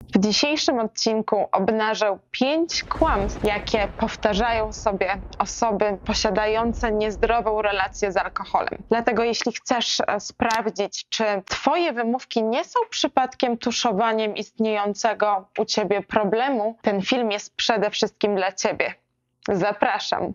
W dzisiejszym odcinku obnażę 5 kłamstw, jakie powtarzają sobie osoby posiadające niezdrową relację z alkoholem. Dlatego jeśli chcesz sprawdzić, czy Twoje wymówki nie są przypadkiem tuszowaniem istniejącego u Ciebie problemu, ten film jest przede wszystkim dla Ciebie. Zapraszam!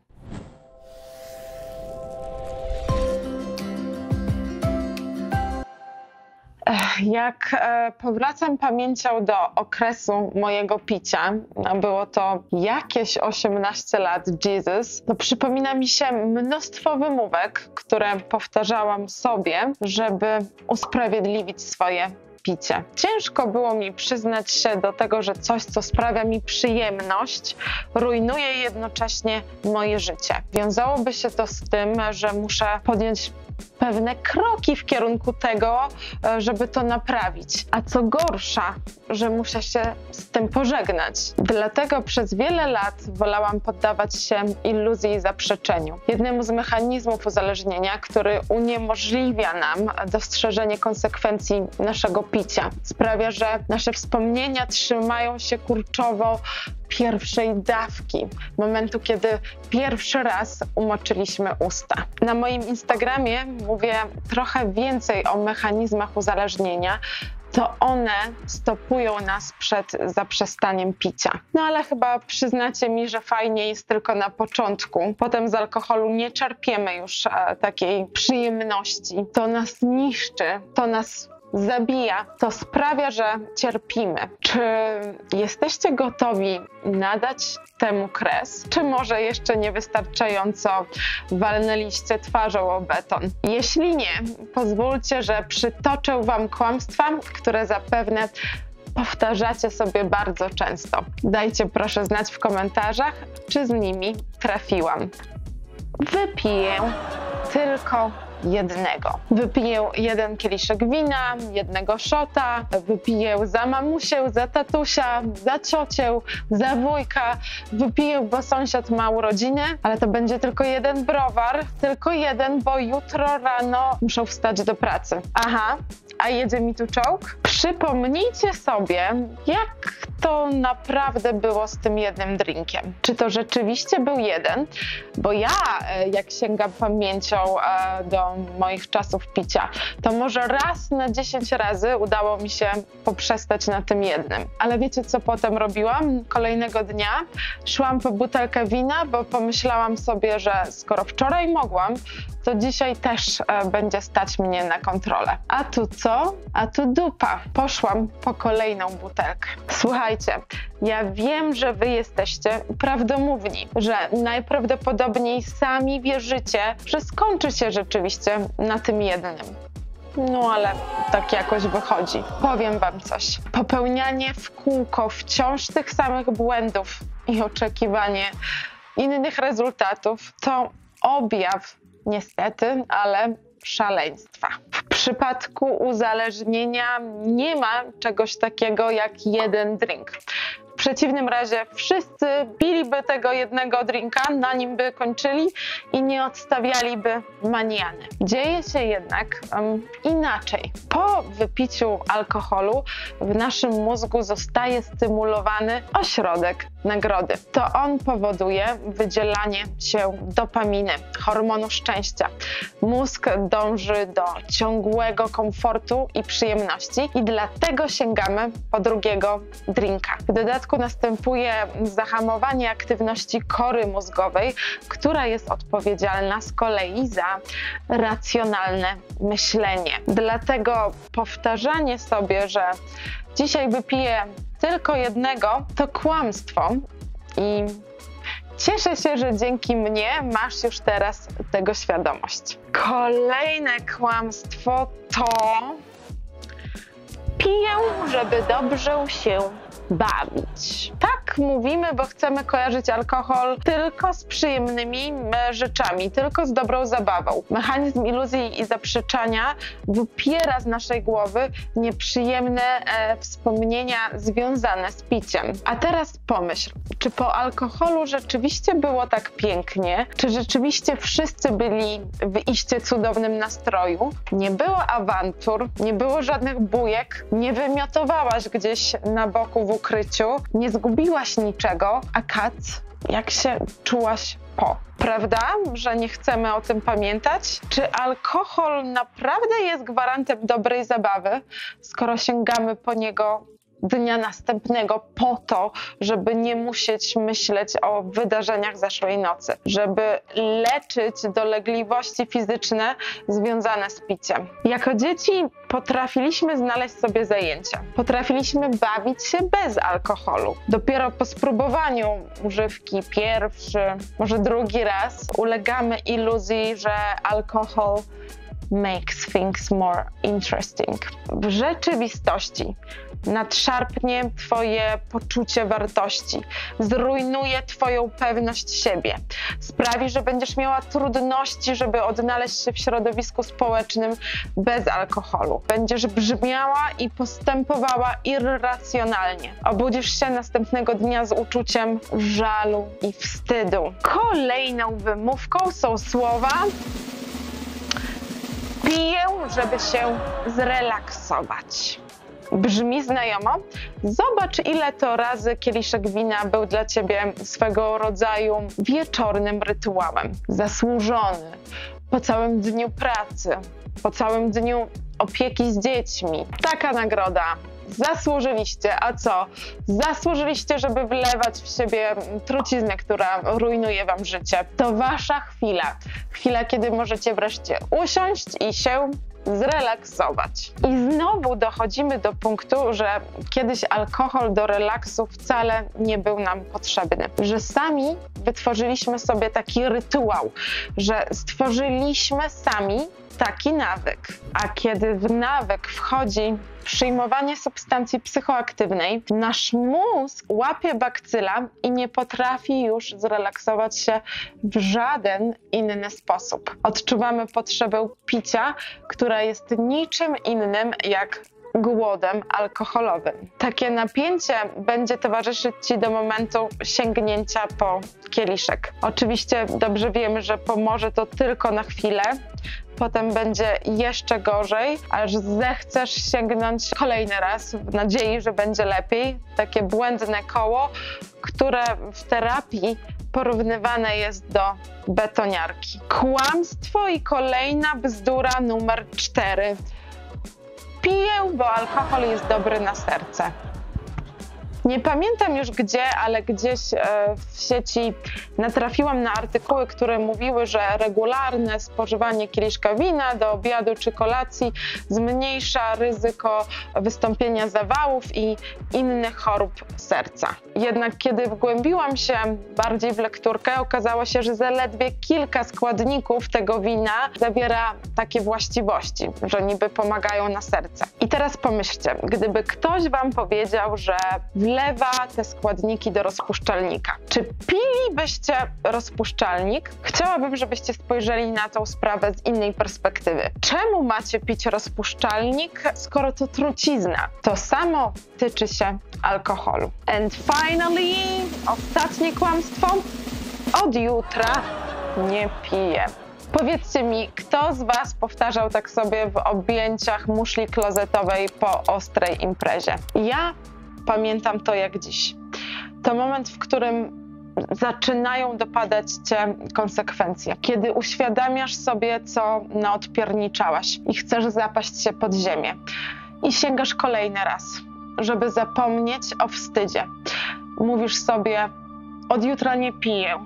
Jak powracam pamięcią do okresu mojego picia, było to jakieś 18 lat, Jesus, to przypomina mi się mnóstwo wymówek, które powtarzałam sobie, żeby usprawiedliwić swoje picie. Ciężko było mi przyznać się do tego, że coś, co sprawia mi przyjemność, rujnuje jednocześnie moje życie. Wiązałoby się to z tym, że muszę podjąć pewne kroki w kierunku tego, żeby to naprawić. A co gorsza, że muszę się z tym pożegnać. Dlatego przez wiele lat wolałam poddawać się iluzji i zaprzeczeniu. Jednemu z mechanizmów uzależnienia, który uniemożliwia nam dostrzeżenie konsekwencji naszego picia. Sprawia, że nasze wspomnienia trzymają się kurczowo pierwszej dawki, momentu, kiedy pierwszy raz umoczyliśmy usta. Na moim Instagramie mówię trochę więcej o mechanizmach uzależnienia. To one stopują nas przed zaprzestaniem picia. No ale chyba przyznacie mi, że fajnie jest tylko na początku. Potem z alkoholu nie czerpiemy już takiej przyjemności. To nas niszczy, to nas zabija, to sprawia, że cierpimy. Czy jesteście gotowi nadać temu kres? Czy może jeszcze niewystarczająco walnęliście twarzą o beton? Jeśli nie, pozwólcie, że przytoczę Wam kłamstwa, które zapewne powtarzacie sobie bardzo często. Dajcie proszę znać w komentarzach, czy z nimi trafiłam. Wypiję tylko jednego. Wypiję 1 kieliszek wina, 1 szota, wypiję za mamusię, za tatusia, za ciocię, za wujka, wypiję, bo sąsiad ma urodziny, ale to będzie tylko 1 browar, tylko 1, bo jutro rano muszę wstać do pracy. Aha, a jedzie mi tu czołg? Przypomnijcie sobie, jak to naprawdę było z tym 1 drinkiem. Czy to rzeczywiście był 1? Bo ja, jak sięgam pamięcią do moich czasów picia, to może raz na 10 razy udało mi się poprzestać na tym 1. Ale wiecie, co potem robiłam? Kolejnego dnia szłam po butelkę wina, bo pomyślałam sobie, że skoro wczoraj mogłam, to dzisiaj też będzie stać mnie na kontrolę. A tu co? A tu dupa. Poszłam po kolejną butelkę. Słuchajcie, ja wiem, że wy jesteście prawdomówni, że najprawdopodobniej sami wierzycie, że skończy się rzeczywiście na tym 1. No ale tak jakoś wychodzi. Powiem wam coś. Popełnianie w kółko wciąż tych samych błędów i oczekiwanie innych rezultatów to objaw, niestety, ale szaleństwa. W przypadku uzależnienia nie ma czegoś takiego jak 1 drink. W przeciwnym razie wszyscy piliby tego 1 drinka, na nim by kończyli i nie odstawialiby maniany. Dzieje się jednak inaczej. Po wypiciu alkoholu w naszym mózgu zostaje stymulowany ośrodek nagrody. To on powoduje wydzielanie się dopaminy, hormonu szczęścia. Mózg dąży do ciągłego komfortu i przyjemności i dlatego sięgamy po 2 drinka. W dodatku następuje zahamowanie aktywności kory mózgowej, która jest odpowiedzialna z kolei za racjonalne myślenie. Dlatego powtarzanie sobie, że dzisiaj wypiję tylko 1, to kłamstwo i cieszę się, że dzięki mnie masz już teraz tego świadomość. Kolejne kłamstwo to piję, żeby dobrze się bawić. Tak, tak mówimy, bo chcemy kojarzyć alkohol tylko z przyjemnymi rzeczami, tylko z dobrą zabawą. Mechanizm iluzji i zaprzeczania wypiera z naszej głowy nieprzyjemne wspomnienia związane z piciem. A teraz pomyśl, czy po alkoholu rzeczywiście było tak pięknie? Czy rzeczywiście wszyscy byli w iście cudownym nastroju? Nie było awantur, nie było żadnych bujek, nie wymiotowałaś gdzieś na boku w ukryciu, nie zgubiłaś niczego, a Kat, jak się czułaś po? Prawda, że nie chcemy o tym pamiętać? Czy alkohol naprawdę jest gwarantem dobrej zabawy, skoro sięgamy po niego dnia następnego po to, żeby nie musieć myśleć o wydarzeniach zeszłej nocy, żeby leczyć dolegliwości fizyczne związane z piciem. Jako dzieci potrafiliśmy znaleźć sobie zajęcia. Potrafiliśmy bawić się bez alkoholu. Dopiero po spróbowaniu używki pierwszy, może drugi raz, ulegamy iluzji, że alkohol makes things more interesting. W rzeczywistości nadszarpnie twoje poczucie wartości, zrujnuje twoją pewność siebie, sprawi, że będziesz miała trudności, żeby odnaleźć się w środowisku społecznym bez alkoholu. Będziesz brzmiała i postępowała irracjonalnie. Obudzisz się następnego dnia z uczuciem żalu i wstydu. Kolejną wymówką są słowa: piję, żeby się zrelaksować. Brzmi znajomo? Zobacz, ile to razy kieliszek wina był dla ciebie swego rodzaju wieczornym rytuałem. Zasłużony, po całym dniu pracy, po całym dniu opieki z dziećmi. Taka nagroda. Zasłużyliście, a co? Zasłużyliście, żeby wlewać w siebie truciznę, która rujnuje wam życie. To wasza chwila. Chwila, kiedy możecie wreszcie usiąść i się zrelaksować. I znowu dochodzimy do punktu, że kiedyś alkohol do relaksu wcale nie był nam potrzebny. Że sami wytworzyliśmy sobie taki rytuał, że stworzyliśmy sami taki nawyk. A kiedy w nawyk wchodzi przyjmowanie substancji psychoaktywnej, nasz mózg łapie bakcyla i nie potrafi już zrelaksować się w żaden inny sposób. Odczuwamy potrzebę picia, która jest niczym innym jak głodem alkoholowym. Takie napięcie będzie towarzyszyć ci do momentu sięgnięcia po kieliszek. Oczywiście dobrze wiemy, że pomoże to tylko na chwilę. Potem będzie jeszcze gorzej, aż zechcesz sięgnąć kolejny raz w nadziei, że będzie lepiej. Takie błędne koło, które w terapii porównywane jest do betoniarki. Kłamstwo i kolejna bzdura numer 4. Piję, bo alkohol jest dobry na serce. Nie pamiętam już gdzie, ale gdzieś w sieci natrafiłam na artykuły, które mówiły, że regularne spożywanie kieliszka wina do obiadu czy kolacji zmniejsza ryzyko wystąpienia zawałów i innych chorób serca. Jednak kiedy wgłębiłam się bardziej w lekturkę, okazało się, że zaledwie kilka składników tego wina zawiera takie właściwości, że niby pomagają na serce. I teraz pomyślcie, gdyby ktoś wam powiedział, że wlewa te składniki do rozpuszczalnika. Czy pilibyście rozpuszczalnik? Chciałabym, żebyście spojrzeli na tą sprawę z innej perspektywy. Czemu macie pić rozpuszczalnik, skoro to trucizna? To samo tyczy się alkoholu. And finally, ostatnie kłamstwo. Od jutra nie piję. Powiedzcie mi, kto z was powtarzał tak sobie w objęciach muszli klozetowej po ostrej imprezie? Ja pamiętam to jak dziś. To moment, w którym zaczynają dopadać cię konsekwencje. Kiedy uświadamiasz sobie, co naodpierniczałaś i chcesz zapaść się pod ziemię. I sięgasz kolejny raz, żeby zapomnieć o wstydzie. Mówisz sobie: od jutra nie piję,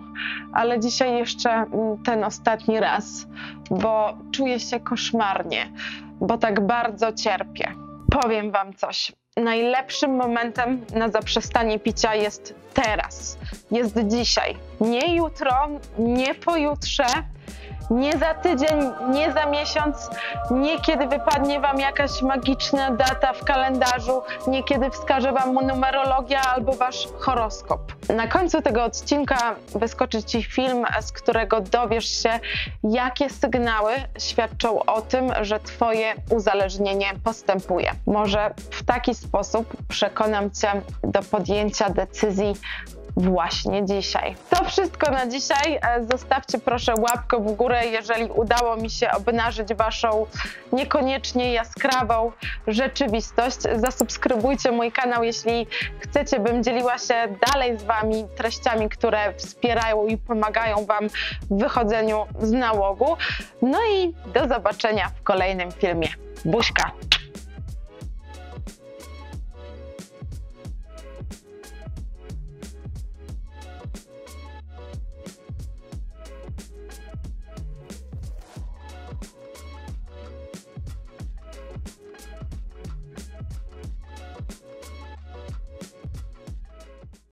ale dzisiaj jeszcze ten ostatni raz, bo czuję się koszmarnie, bo tak bardzo cierpię. Powiem wam coś. Najlepszym momentem na zaprzestanie picia jest teraz. Jest dzisiaj. Nie jutro, nie pojutrze, Nie za tydzień, nie za miesiąc, nie kiedy wypadnie Wam jakaś magiczna data w kalendarzu, nie kiedy wskaże Wam numerologia albo Wasz horoskop. Na końcu tego odcinka wyskoczy Ci film, z którego dowiesz się, jakie sygnały świadczą o tym, że Twoje uzależnienie postępuje. Może w taki sposób przekonam Cię do podjęcia decyzji właśnie dzisiaj. To wszystko na dzisiaj. Zostawcie proszę łapkę w górę, jeżeli udało mi się obnażyć Waszą niekoniecznie jaskrawą rzeczywistość. Zasubskrybujcie mój kanał, jeśli chcecie, bym dzieliła się dalej z Wami treściami, które wspierają i pomagają Wam w wychodzeniu z nałogu. No i do zobaczenia w kolejnym filmie. Buźka!